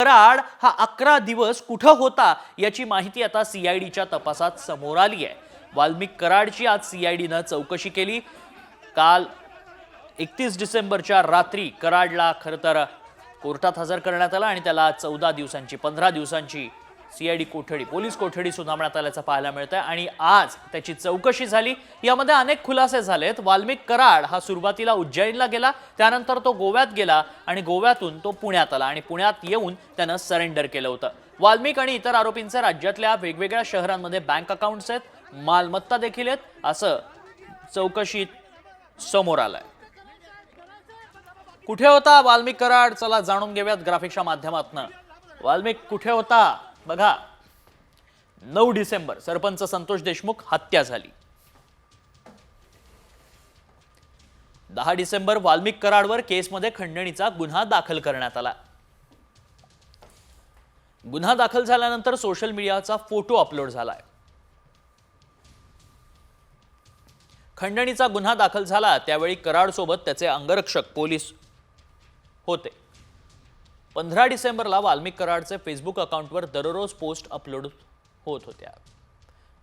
कराड हा 11 दिवस कुठं होता याची माहिती आता सीआयडीच्या तपासात समोर आली आहे। वाल्मिक कराडची आज सीआयडीनं चौकशी केली। काल 31 डिसेंबरच्या रात्री कराडला खरं तर कोर्टात हजर करण्यात आला आणि त्याला 15 दिवसांची सीआयडी कोठडी, पोलीस कोठडी सुनावण्यात आल्याचं पाहायला मिळतंय आणि आज त्याची चौकशी झाली। यामध्ये अनेक खुलासे झालेत। वाल्मिक कराड हा सुरुवातीला उज्जैनला गेला, त्यानंतर तो गोव्यात गेला आणि गोव्यातून तो पुण्यात आला आणि पुण्यात येऊन त्यानं सरेंडर केलं होतं। वाल्मिक आणि इतर आरोपींचे राज्यातल्या वेगवेगळ्या शहरांमध्ये बँक अकाउंट्स आहेत, मालमत्ता देखील आहेत असं चौकशीत समोर आलंय। कुठे होता वाल्मिक कराड? चला जाणून घेऊयात ग्राफिक्सच्या माध्यमातून। वाल्मिक कुठे होता? बघा, 9 डिसेंबर सरपंच संतोष देशमुख हत्या झाली। 10 डिसेंबर वाल्मिक कराडवर केसमध्ये खंडणीचा गुन्हा दाखल करण्यात आला। गुन्हा दाखल झाल्यानंतर सोशल मीडियाचा फोटो अपलोड झालाय। खंडणीचा गुन्हा दाखल झाला त्यावेळी कराड सोबत त्याचे अंगरक्षक पोलीस होते। 15 डिसेंबरला वाल्मिक कराडचे फेसबुक अकाउंटवर दररोज पोस्ट अपलोड होत होत्या।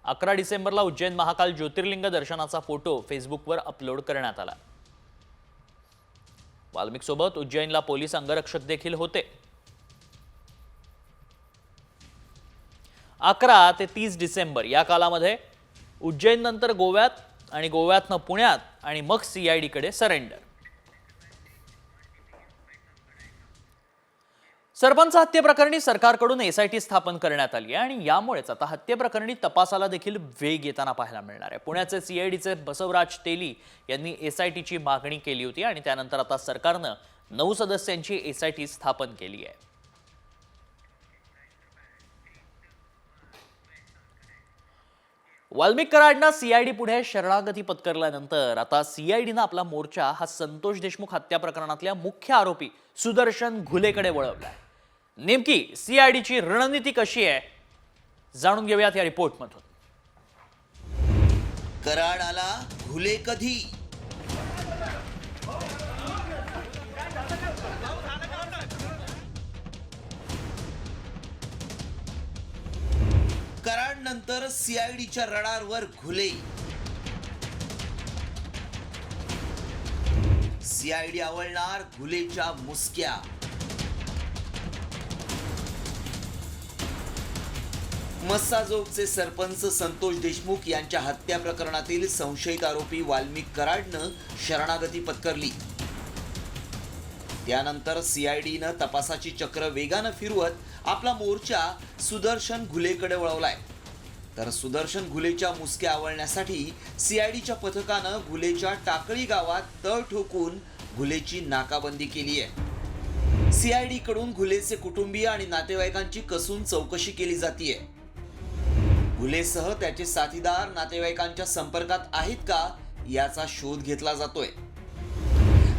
11 डिसेंबरला उज्जैन महाकाल ज्योतिर्लिंग दर्शनाचा फोटो फेसबुकवर अपलोड करण्यात आला। वाल्मिक सोबत उज्जैनला पोलीस अंगरक्षक देखील होते। 11 ते 30 डिसेंबर या कालामध्ये उज्जैन नंतर गोव्यात आणि गोव्यातनं पुण्यात आणि मग सीआयडी कडे सरेंडर। सरपंच हत्येप्रकरणी सरकारकडून एसआयटी स्थापन करण्यात आली आहे आणि यामुळेच आता हत्येप्रकरणी तपासाला देखील वेग येताना पाहायला मिळणार आहे। पुण्याचे सीआयडीचे बसवराज तेली यांनी एसआयटीची मागणी केली होती आणि त्यानंतर आता सरकारनं 9 सदस्यांची एसआयटी स्थापन केली आहे। वाल्मिक कराडनं सीआयडी पुढे शरणागती पत्करल्यानंतर आता सीआयडीनं आपला मोर्चा हा संतोष देशमुख हत्या प्रकरणातल्या मुख्य आरोपी सुदर्शन घुलेकडे वळवलाय। नेमकी सीआयडीची रणनीती कशी आहे जाणून घेऊयात या रिपोर्टमधून। कराड आला, घुले कधी? कराड नंतर सीआयडीच्या रडारवर घुले। सीआयडी आवळणार घुलेच्या मुसक्या। मस्साजोगचे सरपंच संतोष देशमुख यांच्या हत्या प्रकरणातील संशयित आरोपी वाल्मिक कराडनं शरणागती पत्करली। त्यानंतर सीआयडीनं तपासाची चक्र वेगानं फिरवत आपला मोर्चा सुदर्शन घुलेकडे वळवलाय। तर सुदर्शन घुलेच्या मुसक्या आवळण्यासाठी सीआयडीच्या पथकानं घुलेच्या टाकळी गावात तळ ठोकून घुलेची नाकाबंदी केली आहे। सीआयडी कडून घुलेचे कुटुंबीय आणि नातेवाईकांची कसून चौकशी केली जातीये। घुलेसह त्याचे साथीदार नातेवाईकांच्या संपर्कात आहेत का याचा शोध घेतला जातोय।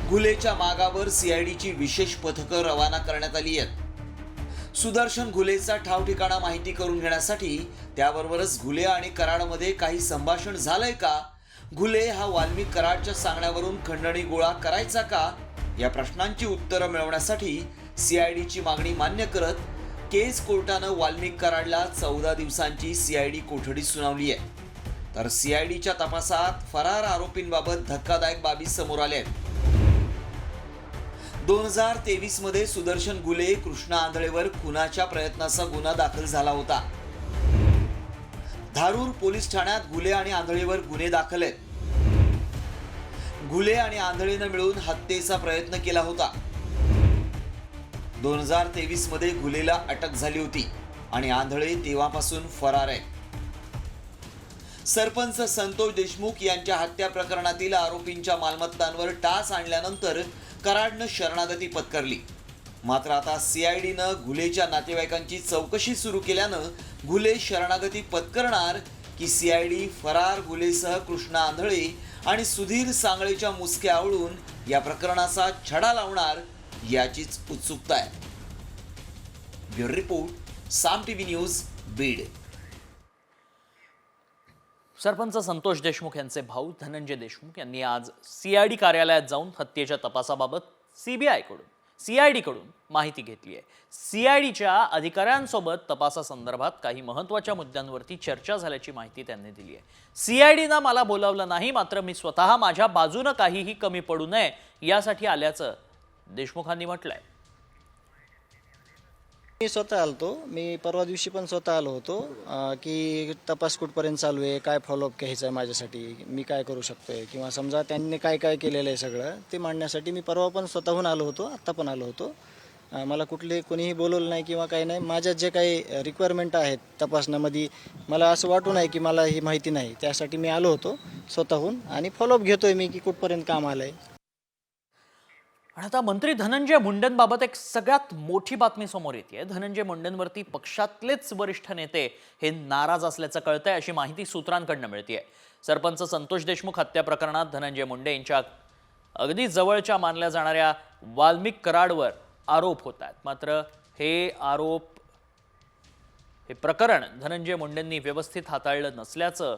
घुलेच्या मागावर सीआयडीची विशेष पथकं रवाना करण्यात आली आहेत। सुदर्शन घुलेचा ठाव ठिकाणा माहिती करून घेण्यासाठी त्याबरोबरच घुले आणि कराडमध्ये काही संभाषण झालंय का, घुले हा वाल्मिक कराडच्या सांगण्यावरून खंडणी गोळा करायचा का, या प्रश्नांची उत्तरं मिळवण्यासाठी सीआयडीची मागणी मान्य करत केस कोर्टानं वाल्मिक कराडला 14 दिवसांची सीआयडी कोठडी सुनावली आहे। तर सीआयडीच्या तपासात फरार आरोपींबाबत धक्कादायक बाबी समोर आल्या आहेत। 2023 मध्ये सुदर्शन घुले, कृष्णा आंधळेवर खुनाच्या प्रयत्नाचा गुन्हा दाखल झाला होता। धारूर पोलीस ठाण्यात घुले आणि आंधळेवर गुन्हे दाखल आहेत। घुले आणि आंधळेनं मिळून हत्येचा प्रयत्न केला होता। 2023 मध्ये घुलेला अटक झाली होती आणि आंधळे तेव्हापासून फरार आहे। सरपंच संतोष देशमुख यांच्या हत्या प्रकरणातील आरोपींच्या मालमत्तांवर टाच आणल्यानंतर कराडनं शरणागती पत्करली। मात्र आता सीआयडीनं घुलेच्या नातेवाईकांची चौकशी सुरू केल्यानं घुले शरणागती पत्करणार की सीआयडी फरार घुलेसह कृष्णा आंधळे आणि सुधीर सांगळेच्या मुसक्या आवळून या प्रकरणाचा छडा लावणार याचीच उत्सुकता आहे। ब्युरो रिपोर्ट, साम टीव्ही न्यूज, बीड। सरपंच संतोष देशमुख यांचे भाऊ धनंजय देशमुख यांनी आज सीआयडी कार्यालयात जाऊन हत्येच्या तपासाबाबत सीबीआय कडून सीआयडीकडून माहिती घेतली आहे। सीआयडीच्या अधिकाऱ्यांसोबत तपासासंदर्भात काही महत्त्वाच्या मुद्द्यांवरती चर्चा झाल्याची माहिती त्यांनी दिली आहे। सीआयडीनं मला बोलावलं नाही, मात्र मी स्वतः माझ्या बाजूनं काहीही कमी पडू नये यासाठी आल्याचं देशमुखांनी म्हटलंय। मी स्वतः आलतो, मी परवा दिवशी पण स्वतः आलो होतो की तपास कुठपर्यंत चालू आहे, काय फॉलोअप घ्यायचं आहे माझ्यासाठी, मी काय करू शकतोय किंवा समजा त्यांनी काय काय केलेलं आहे सगळं ते मांडण्यासाठी मी परवा पण स्वतःहून आलो होतो, आत्ता पण आलो होतो। मला कोणीही बोलवलं नाही किंवा काही नाही। माझ्या जे काही रिक्वायरमेंट आहेत तपासण्यामध्ये मला असं वाटू नाही की मला ही माहिती नाही, त्यासाठी मी आलो होतो स्वतःहून आणि फॉलोअप घेतोय मी की कुठपर्यंत काम आलंय। आणि आता मंत्री धनंजय मुंडेंबाबत एक सगळ्यात मोठी बातमी समोर येते। धनंजय मुंडेंवरती पक्षातलेच वरिष्ठ नेते हे नाराज असल्याचं कळतंय, अशी माहिती सूत्रांकडून मिळतेय। सरपंच संतोष देशमुख हत्या प्रकरणात धनंजय मुंडे यांच्या अगदी जवळच्या मानल्या जाणाऱ्या वाल्मिक कराडवर आरोप होत आहेत। मात्र हे प्रकरण धनंजय मुंडेंनी व्यवस्थित हाताळलं नसल्याचं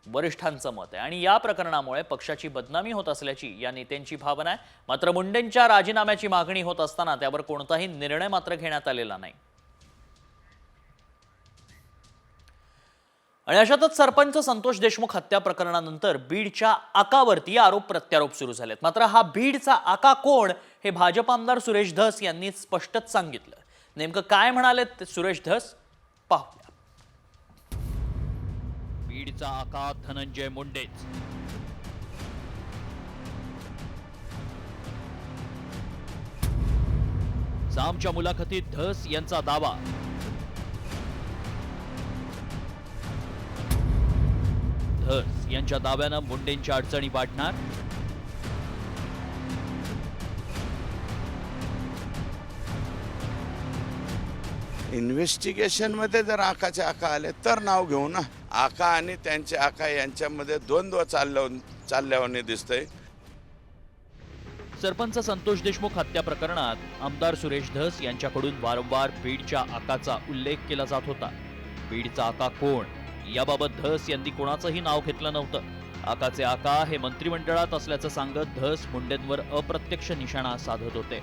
वरिष्ठांचं मत आहे आणि या प्रकरणामुळे पक्षाची बदनामी होत असल्याची या नेत्यांची भावना आहे। मात्र मुंडेंच्या राजीनाम्याची मागणी होत असताना त्यावर कोणताही निर्णय मात्र घेण्यात आलेला नाही। आणि अशातच सरपंच संतोष देशमुख हत्या प्रकरणानंतर बीडच्या आकावरती आरोप प्रत्यारोप सुरू झालेत। मात्र हा बीडचा आका कोण हे भाजप आमदार सुरेश धस यांनी स्पष्टच सांगितलं। नेमकं काय म्हणालेत सुरेश धस पाहूया। बीडचा आका धनंजय मुंडेच। सामच्या मुलाखतीत धस यांचा दावा। धस यांच्या दाव्यानं मुंडेंच्या अडचणी वाढणार। इन्व्हेस्टिगेशन मध्ये जर आकाचे आका आले तर नाव घेऊ ना। आका आणि त्यांचे आका यांच्यामध्ये द्वंद्व चालल्याने दिसतंय। सरपंच संतोष देशमुख हत्या प्रकरणात आमदार सुरेश धस यांच्याकडून वारंवार बीडच्या आकाचा उल्लेख केला जात होता। बीडचा आका कोण याबाबत धस यांनी कोणाचंही नाव घेतलं नव्हतं। आकाचे आका हे मंत्रिमंडळात असल्याचं सांगत धस मुंडेंवर अप्रत्यक्ष निशाणा साधत होते।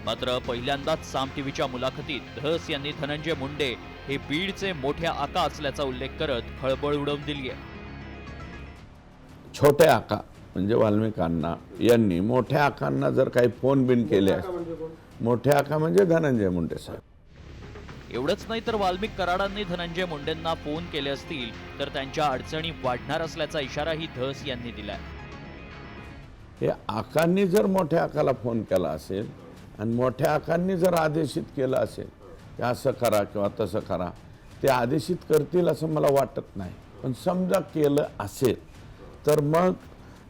मात्र पहिल्यांदाच साम टीव्हीच्या मुलाखतीत धस यांनी धनंजय मुंडे हे बीडचे मोठे आका असल्याचा उल्लेख करत खळबळ उडवून दिली आहे। छोटे आका म्हणजे वाल्मिकांना यांनी मोठ्या आकांना जर काही फोन बिन केले, मोठे आका म्हणजे धनंजय मुंडे साहेब। एवढंच नाही तर वाल्मिक कराडांनी धनंजय मुंडेंना फोन केले असतील तर त्यांच्या अडचणी वाढणार असल्याचा इशाराही धस यांनी दिलाय। हे आकांनी जर मोठ्या आकाला फोन केला असेल आणि मोठ्या आकांनी जर आदेशित केलं असेल की असं करा किंवा तसं करा, ते आदेशित करतील असं मला वाटत नाही। पण समजा केलं असेल तर मग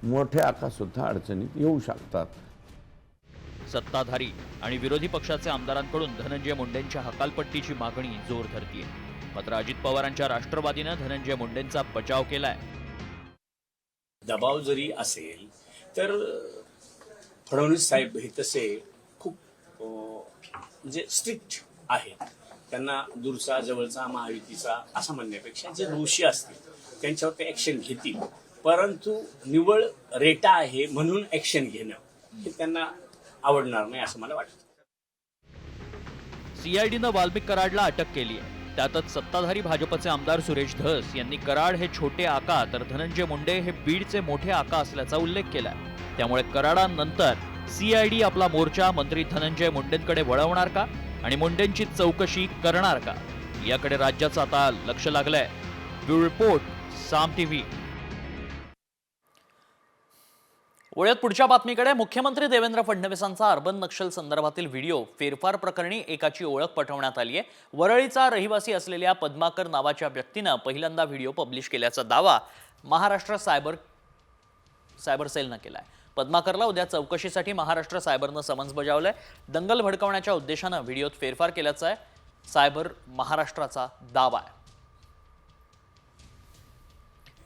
मोठे आका सुद्धा अडचणीत येऊ शकतात। सत्ताधारी आणि विरोधी पक्षाचे आमदारांकडून धनंजय मुंडेंच्या हकालपट्टीची मागणी जोर धरतीये। मात्र अजित पवारांच्या राष्ट्रवादीनं धनंजय मुंडेंचा बचाव केलाय। दबाव जरी असेल तर फडणवीस साहेब हे तसे खूप म्हणजे स्ट्रिक्ट आहेत। त्यांना दूरचा जवळचा महायुतीचा असं म्हणण्यापेक्षा जे दोषी असतील त्यांच्यावर ते ॲक्शन घेतील, परंतु निव्वळ रेटा आहे म्हणून ॲक्शन घेणं हे त्यांना आवडणार नाही असं मला वाटतं। सीआयडीनं वाल्मिक कराडला अटक केली आहे। त्यातच सत्ताधारी भाजपचे आमदार सुरेश धस यांनी कराड हे छोटे आका तर धनंजय मुंडे हे बीडचे मोठे आका असल्याचा उल्लेख केलाय। त्यामुळे कराडानंतर सीआयडी आपला मोर्चा मंत्री धनंजय मुंडेंकडे वळवणार का आणि मुंडेंची चौकशी करणार का याकडे राज्याचं आता लक्ष लागलंय। ब्युरो रिपोर्ट, साम टीव्ही। वळूयात पुढच्या बातमीकडे। मुख्यमंत्री देवेंद्र फडणवीसांचा अर्बन नक्षल संदर्भातील व्हिडिओ फेरफार प्रकरणी एकाची ओळख पटवण्यात आली आहे। वरळीचा रहिवासी असलेल्या पद्माकर नावाच्या व्यक्तीनं पहिल्यांदा व्हिडिओ पब्लिश केल्याचा दावा महाराष्ट्र सायबर सेलनं केलाय। पद्माकरला उद्या चौकशीसाठी महाराष्ट्र सायबरनं समन्स बजावलंय। दंगल भडकवण्याच्या उद्देशानं व्हिडिओत फेरफार केल्याचा आहे सायबर महाराष्ट्राचा दावा आहे।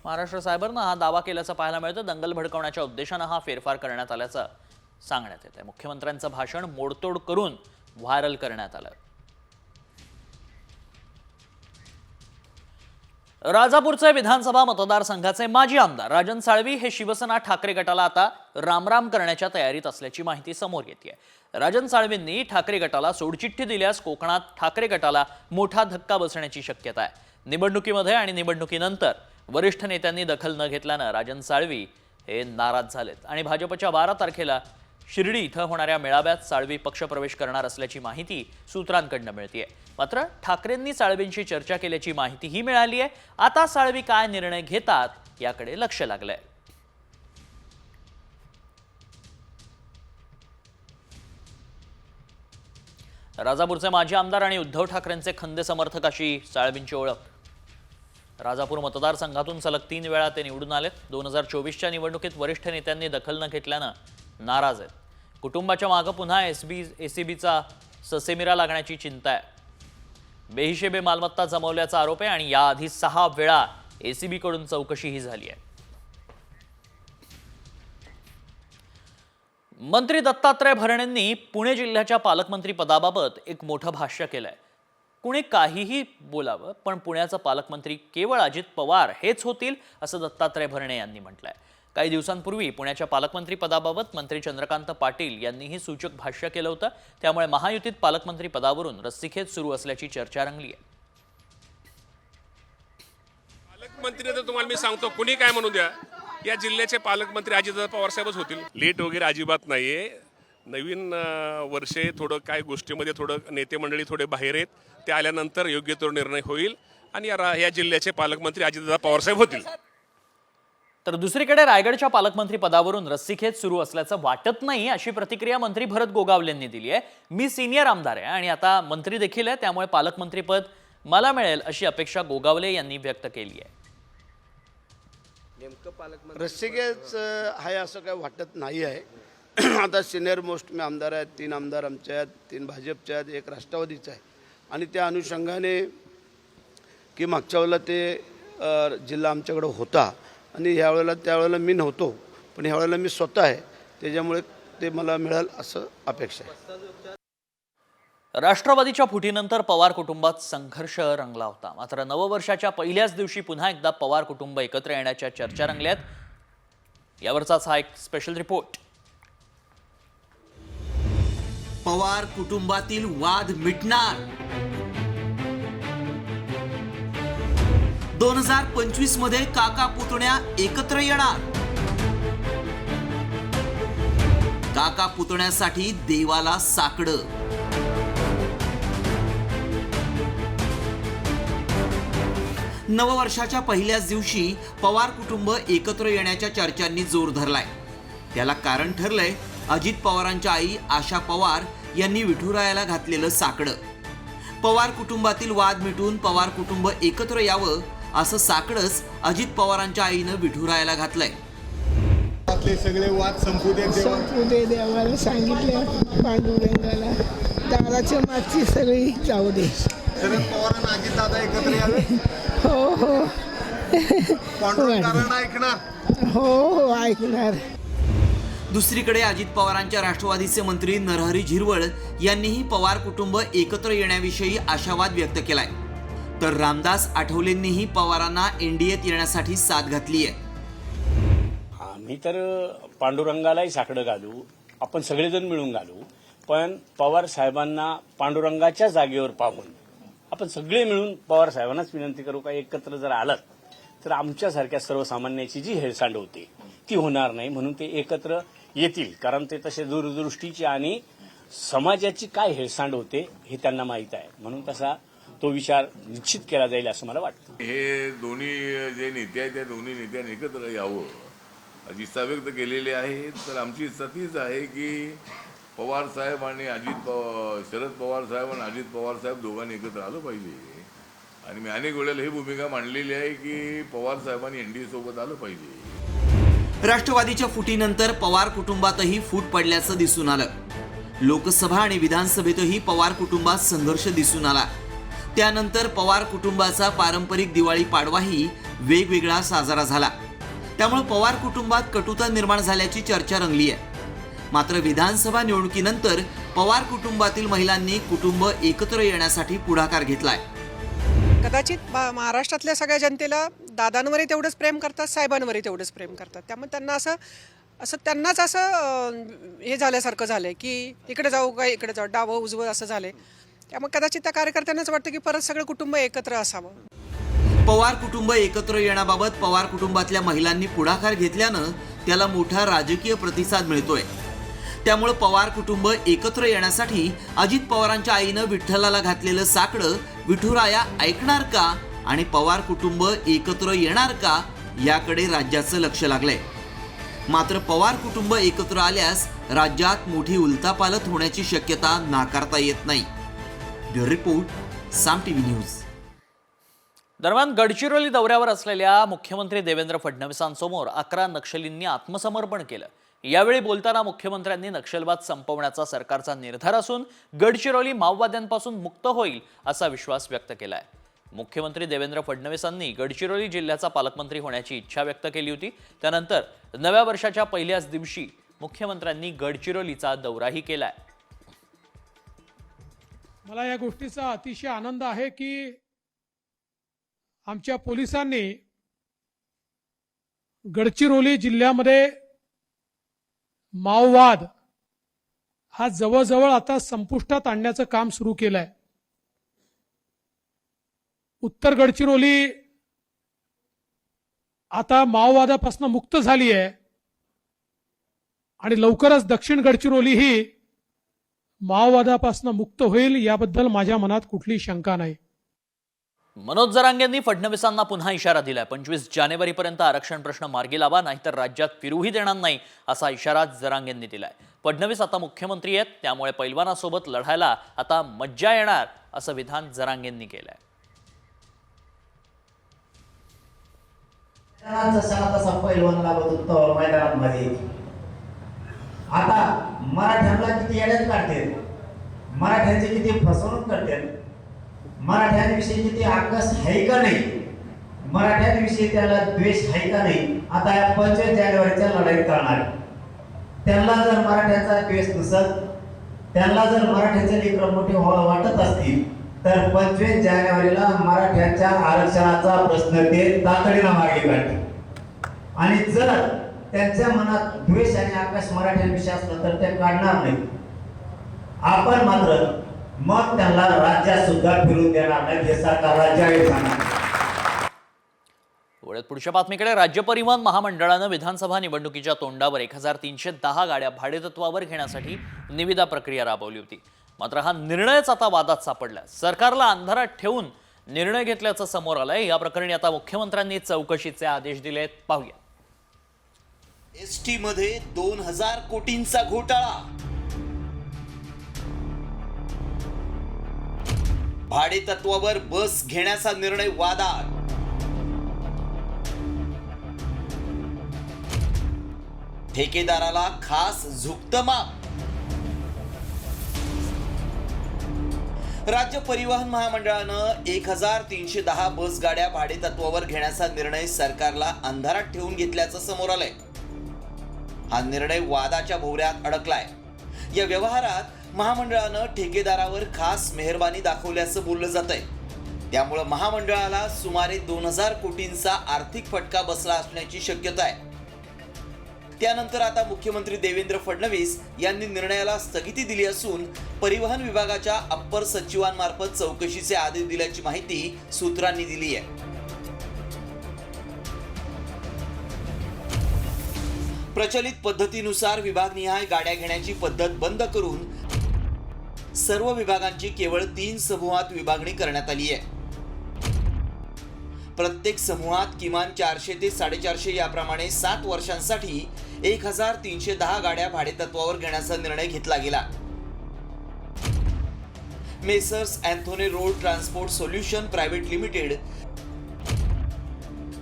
महाराष्ट्र सायबरनं हा दावा केल्याचं पाहायला मिळतं। दंगल भडकवण्याच्या उद्देशानं हा फेरफार करण्यात आल्याचं सांगण्यात येत आहे। मुख्यमंत्र्यांचं भाषण मोडतोड करून व्हायरल करण्यात आलं। राजापूरचे विधानसभा मतदारसंघाचे माजी आमदार राजन साळवी हे शिवसेना ठाकरे गटाला आता रामराम करण्याच्या तयारीत असल्याची माहिती समोर येते। राजन साळवींनी ठाकरे गटाला सोडचिठ्ठी दिल्यास कोकणात ठाकरे गटाला मोठा धक्का बसण्याची शक्यता आहे. निवडणुकीमध्ये आणि निवडणुकीनंतर वरिष्ठ नेत्यांनी दखल न घेतल्यानं राजन साळवी हे नाराज झालेत आणि भाजपच्या 12 तारखेला शिर्डी इथं होणाऱ्या मेळाव्यात साळवी पक्षप्रवेश करणार असल्याची माहिती सूत्रांकडून मिळतेय. मात्र ठाकरेंनी साळवींशी चर्चा केल्याची माहितीही मिळाली आहे. आता साळवी काय निर्णय घेतात याकडे लक्ष लागलंय. राजापूरचे माजी आमदार आणि उद्धव ठाकरेंचे खंदे समर्थक अशी साळवींची ओळख. राजापूर मतदारसंघातून सलग 3 वेळा ते निवडून आलेत. 2024च्या निवडणुकीत वरिष्ठ नेत्यांनी दखल न घेतल्यानं नाराज आहेत. कुटुंबाच्या मागे पुन्हा एसीबीचा ससेमिरा लागण्याची चिंता आहे. बेहिशेबी मालमत्ता जमवल्याचा आरोप आहे आणि याआधी 6 वेळा एसीबीकडून चौकशीही झाली आहे. मंत्री दत्तात्रय भरणेंनी पुणे जिल्ह्याच्या पालकमंत्री पदाबाबत एक मोठं भाष्य केलंय. कुणी काहीही बोलावं पण पुण्याचा पालकमंत्री केवळ अजित पवार हेच होतील असं दत्तात्रय भरणे यांनी म्हटलंय. काही दिवसांपूर्वी पुण्याच्या पालकमंत्री पदाबाबत मंत्री चंद्रकांत पाटील यांनीही सूचक भाष्य केलं होतं. त्यामुळे महायुतीत पालकमंत्री पदावरून रस्सीखेच सुरू असल्याची चर्चा रंगली आहे. पालकमंत्री तर तुम्हाला मी सांगतो, कुणी काय म्हणू द्या, या जिल्ह्याचे पालकमंत्री अजितदादा पवार साहेबच होतील. लेट वगैरे अजिबात नाहीये. नवीन वर्षे थोडं काय गोष्टीमध्ये थोडं नेते मंडळी थोडे बाहेर आहेत, ते आल्यानंतर योग्य तो निर्णय होईल आणि या जिल्ह्याचे पालकमंत्री अजितदादा पवार साहेब होतील. तर दुसरीकडे रायगडच्या पालकमंत्री पदावरून रस्सीखेच सुरू असल्याचं वाटत नाही अशी प्रतिक्रिया मंत्री भरत गोगावलेंनी दिली आहे. मी सिनियर आमदार आहे आणि आता मंत्री देखील आहे, त्यामुळे पालकमंत्रीपद मला मिळेल अशी अपेक्षा गोगावले यांनी व्यक्त केली आहे. रस्सीखेच आहे असं काही वाटत नाही आहे. आता सिनियर मोस्ट मी आमदार आहेत, 3 आमदार आमच्या आहेत, 3 भाजपच्या आहेत, 1 राष्ट्रवादीचा आहे आणि त्या अनुषंगाने की मागच्या वेळेला ते जिल्हा आमच्याकडं होता आणि त्यावेळेला मी नव्हतो, पण ह्यावेळेला मी स्वतः आहे, त्याच्यामुळे ते मला मिळेल असं अपेक्षा आहे. राष्ट्रवादीच्या फुटीनंतर पवार कुटुंबात संघर्ष रंगला होता. मात्र नववर्षाच्या पहिल्याच दिवशी पुन्हा एकदा पवार कुटुंब एकत्र येण्याच्या चर्चा रंगल्यात. यावरचाच हा एक स्पेशल रिपोर्ट. पवार कुटुंबातील वाद मिटणार. 2025 मध्ये काका पुतण्या एकत्र येणार. काका पुतण्यासाठी देवाला साकडं. नववर्षाच्या पहिल्याच दिवशी पवार कुटुंब एकत्र येण्याच्या चर्चांनी जोर धरलाय. त्याला कारण ठरलंय अजित पवारांच्या आई आशा पवार यांनी विठुरायाला घातलेलं साकडं. पवार कुटुंबातील वाद मिटून पवार कुटुंब एकत्र यावं असं साकडंच अजित पवारांच्या आईनं विठुरायाला घातलंय. सगळे वाद संपू दे देवाला सांगितलं. पांडुरंगाला दाराच्या मागची सगळी जाऊ दे. शरद पवारांना अजित दादा एकत्र यावे. हो हो पांडुरंगाला ऐकणार. हो ऐकणार. दुसरीकडे अजित पवारांच्या राष्ट्रवादीचे मंत्री नरहरी झिरवळ यांनीही पवार कुटुंब एकत्र येण्याविषयी आशावाद व्यक्त केलाय. तर रामदास आठवलेंनीही पवारांना एनडीएत येण्यासाठी साथ घातली आहे. आम्ही तर पांडुरंगालाही साकडं घालू, आपण सगळेजण मिळून घालू, पण पवार साहेबांना पांडुरंगाच्या जागेवर पाहून आपण सगळे मिळून पवार साहेबांनाच विनंती करू का एकत्र जर आलात तर आमच्यासारख्या सर्वसामान्याची जी हेळसांड होते ती होणार नाही, म्हणून ते एकत्र येतील. कारण ते तसे दूरदृष्टीचे आणि समाजाची काय हेळसांड होते हे त्यांना माहीत आहे, म्हणून तसा तो विचार निश्चित केला जाईल असं मला वाटतं. हे दोन्ही जे नेते आहेत त्या दोन्ही नेत्यांनी एकत्र यावं अशी इच्छा व्यक्त केलेली आहे. तर आमची इच्छा तीच आहे की पवार साहेब आणि शरद पवार साहेब आणि अजित पवार साहेब दोघांनी एकत्र आलं पाहिजे. आणि मी अनेक वेळेला ही भूमिका मांडलेली आहे की पवार साहेबांनी एनडीए सोबत आलं पाहिजे. राष्ट्रवादीच्या फुटीनंतर पवार कुटुंबातही फूट पडल्याचं दिसून आलं. लोकसभा आणि विधानसभेतही पवार कुटुंबात संघर्ष दिसून आला. त्यानंतर पवार कुटुंबाचा पारंपरिक दिवाळी पाडवाही वेगवेगळा साजरा झाला. त्यामुळे पवार कुटुंबात कटुता निर्माण झाल्याची चर्चा रंगली आहे. मात्र विधानसभा निवडणुकीनंतर पवार कुटुंबातील महिलांनी कुटुंब एकत्र येण्यासाठी पुढाकार घेतलाय. कदाचित महाराष्ट्रातल्या सगळ्या जनतेला दादांवरही तेवढंच प्रेम करतात, साहेबांवरही तेवढंच प्रेम करतात. त्यामुळे त्यांना असं असं त्यांनाच असं हे झाल्यासारखं झालं की इकडे जाऊ का इकडे जाऊ, डावं उजवं असं झालंय. त्यामुळे कदाचित त्या कार्यकर्त्यांनाच वाटतं की परत सगळं कुटुंब एकत्र असावं. पवार कुटुंब एकत्र येण्याबाबत पवार कुटुंबातल्या महिलांनी पुढाकार घेतल्यानं त्याला मोठा राजकीय प्रतिसाद मिळतोय. त्यामुळे पवार कुटुंब एकत्र येण्यासाठी अजित पवारांच्या आईनं विठ्ठलाला घातलेलं साकडं विठुराया ऐकणार का आणि पवार कुटुंब एकत्र येणार का याकडे राज्याचं लक्ष लागलंय. मात्र पवार कुटुंब एकत्र आल्यास राज्यात मोठी उलथापालथ होण्याची शक्यता नाकारता येत नाही. ब्युरो रिपोर्ट, साम टीव्ही न्यूज. दरम्यान गडचिरोली दौऱ्यावर असलेल्या मुख्यमंत्री देवेंद्र फडणवीसांसमोर 11 नक्षलींनी आत्मसमर्पण केलं. यावेळी बोलताना मुख्यमंत्र्यांनी नक्षलवाद संपवण्याचा सरकारचा निर्धार असून गडचिरोली माओवाद्यांपासून मुक्त होईल असा विश्वास व्यक्त केलाय. मुख्यमंत्री देवेंद्र फडणवीसांनी गडचिरोली जिल्ह्याचा पालकमंत्री होण्याची इच्छा व्यक्त केली होती. त्यानंतर नव्या वर्षाच्या पहिल्याच दिवशी मुख्यमंत्र्यांनी गडचिरोलीचा दौराही केलाय. मला या गोष्टीचा अतिशय आनंद आहे की आमच्या पोलिसांनी गडचिरोली जिल्ह्यामध्ये माओवाद हा जवळजवळ आता संपुष्टात आणण्याचं काम सुरू केलंय. उत्तर गडचिरोली आता माओवादापासून मुक्त झाली आहे आणि लवकरच दक्षिण गडचिरोली ही माओवादापासून मुक्त होईल याबद्दल माझ्या मनात कुठली शंका नाही. मनोज जरांगेंनी फडणवीसांना पुन्हा इशारा दिलाय. 25 जानेवारीपर्यंत आरक्षण प्रश्न मार्गी लावा, नाहीतर राज्यात फिरूही देणार नाही असा इशारा जरांगेंनी दिलाय. फडणवीस आता मुख्यमंत्री आहेत, त्यामुळे पैलवानासोबत लढायला आता मज्जा येणार असं विधान जरांगेंनी केलंय. जसा तसा पैलवान लागत होतो मैदानामध्ये. आता मराठ्यांना किती येड्यात काढते, मराठ्यांची किती फसवणूक करते, मराठ्यांविषयी किती आकस आहे का नाही, मराठ्यांविषयी त्याला द्वेष आहे का नाही. आता या 25 जानेवारीच्या लढाईत करणार त्यांना जर मराठ्यांचा द्वेष नसत, त्यांना जर मराठ्याचे लेकरं मोठे वाटत असतील तर 25 जानेवारीला मराठ्यांच्या आरक्षणाचा प्रश्न ते तातडीनं मागे काढतील. आणि जर त्यांच्या मनात द्वेष आणि आकाश मराठ्यांविषयी असलं तर ते काढणार नाही. आपण मात्र मग त्यांना राज्यात सुद्धा फिरून देणार नाही, हे सरकारला जाहीर सांगणार. पुढच्या बातमीकडे. राज्य परिवहन महामंडळानं विधानसभा निवडणुकीच्या तोंडावर 1310 गाड्या भाडेतत्वावर घेण्यासाठी निविदा प्रक्रिया राबवली होती. मात्र हा निर्णयच आता वादात सापडला. सरकारला अंधारात ठेवून निर्णय घेतल्याचं समोर आलंय. या प्रकरणी आता मुख्यमंत्र्यांनी चौकशीचे आदेश दिलेत. पाहूया. एसटी मध्ये 2000 कोटींचा घोटाळा. भाडे तत्वावर बस घेण्याचा निर्णय वादात. ठेकेदाराला खास झुकतं माप. राज्य परिवहन महामंडळानं 1310 बस गाड्या भाडे तत्वावर घेण्याचा निर्णय सरकारला अंधारात ठेवून घेतल्याचं समोर आलंय. हा निर्णय वादाच्या भोवऱ्यात अडकलाय. या व्यवहारात महामंडळानं ठेकेदारावर खास मेहरबानी दाखवल्याचं बोललं जातंय. त्यामुळे महामंडळाला सुमारे 2000 कोटींचा आर्थिक फटका बसला असण्याची शक्यता आहे. त्यानंतर आता मुख्यमंत्री देवेंद्र फडणवीस यांनी निर्णयाला स्थगिती दिली असून परिवहन विभागाच्या अप्पर सचिवांमार्फत चौकशीचे आदेश दिल्याची माहिती सूत्रांनी दिली आहे. प्रचलित पद्धतीनुसार विभागनिहाय गाड्या घेण्याची पद्धत बंद करून सर्व विभागांची केवळ 3 समूहात विभागणी करण्यात आली आहे. प्रत्येक समूहात किमान 400 ते 450 याप्रमाणे 7 वर्षांसाठी 1310 गाड्या भाडेतत्वावर घेण्याचा निर्णय घेतला गेला. Messrs Anthony road transport solution private limited,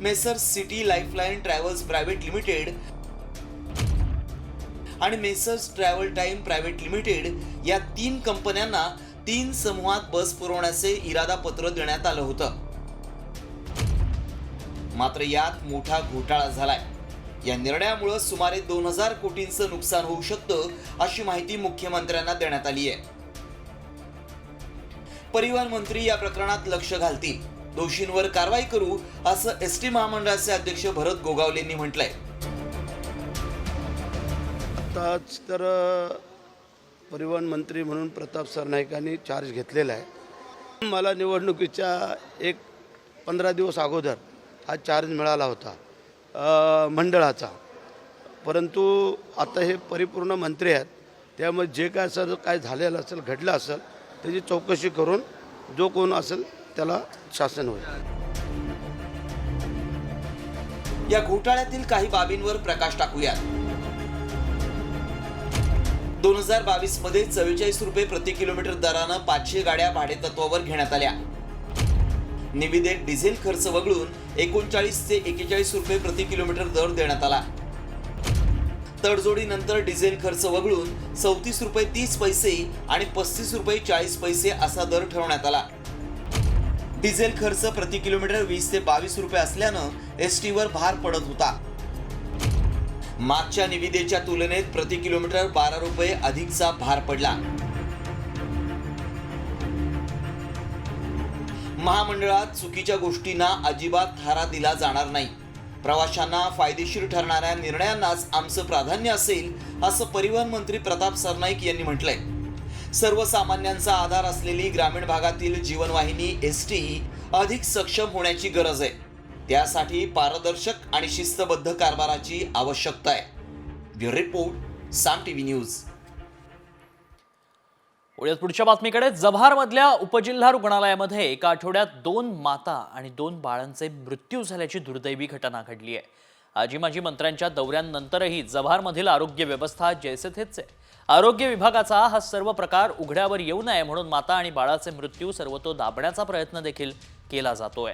messrs city lifeline travels private limited आणि messrs travel time private limited या 3 कंपन्यांना 3 समूहात बस पुरवण्याचे इरादापत्र देण्यात आलं होतं. मात्र यात मोठा घोटाळा झालाय. या निर्णयामुळे सुमारे 2000 कोटींचं नुकसान होऊ शकतं अशी माहिती मुख्यमंत्र्यांना देण्यात आली आहे. परिवहन मंत्री या प्रकरणात लक्ष घालतील, दोषींवर कारवाई करू असं एसटी महामंडळाचे अध्यक्ष भरत गोगावलेंनी म्हटलंय. आत्ताच तर परिवहन मंत्री म्हणून प्रताप सरनाईकांनी चार्ज घेतलेला आहे. मला निवडणुकीच्या 15 दिवस अगोदर हा चार्ज मिळाला होता मंडळाचा, परंतु आता हे परिपूर्ण मंत्री आहेत, त्यामुळे जे काय असं काय झालेलं असेल, घडलं असेल, त्याची चौकशी करून जो कोण असेल त्याला शासन होईल. या घोटाळ्यातील काही बाबींवर प्रकाश टाकूयात. 2022 मध्ये 44 रुपये प्रति किलोमीटर दरानं 500 गाड्या भाडेतत्वावर घेण्यात आल्या. निविदेत डिझेल खर्च वगळून 39 ते 41 रुपये प्रति किलोमीटर दर देण्यात आला. तडजोडीनंतर डिझेल खर्च वगळून 34 रुपये 30 पैसे आणि 35 रुपये 40 पैसे असा दर ठरवण्यात आला. डिझेल खर्च प्रति किलोमीटर 20 ते 22 रुपये असल्यानं एसटीवर भार पडत होता. मागच्या निविदेच्या तुलनेत प्रति किलोमीटर 12 रुपये अधिकचा भार पडला. महामंडळात चुकीच्या गोष्टींना अजिबात थारा दिला जाणार नाही. प्रवाशांना फायदेशीर ठरणाऱ्या निर्णयांनाच आमचं प्राधान्य असेल, असं परिवहन मंत्री प्रताप सरनाईक यांनी म्हटलंय. सर्वसामान्यांचा आधार असलेली ग्रामीण भागातील जीवनवाहिनी एसटी अधिक सक्षम होण्याची गरज आहे. त्यासाठी पारदर्शक आणि शिस्तबद्ध कारभाराची आवश्यकता आहे. ब्युरो रिपोर्ट, साम टीव्ही न्यूज. पुढच्या बातमीकडे. जव्हारमधल्या उपजिल्हा रुग्णालयामध्ये एका आठवड्यात 2 माता आणि 2 बाळांचे मृत्यू झाल्याची दुर्दैवी घटना घडली आहे. आजी माजी मंत्र्यांच्या दौऱ्यांनंतरही जव्हारमधील आरोग्य व्यवस्था जैसे थेच आहे. आरोग्य विभागाचा हा सर्व प्रकार उघड्यावर येऊ नये म्हणून माता आणि बाळाचे मृत्यू सर्वतो दाबण्याचा प्रयत्न देखील केला जातोय.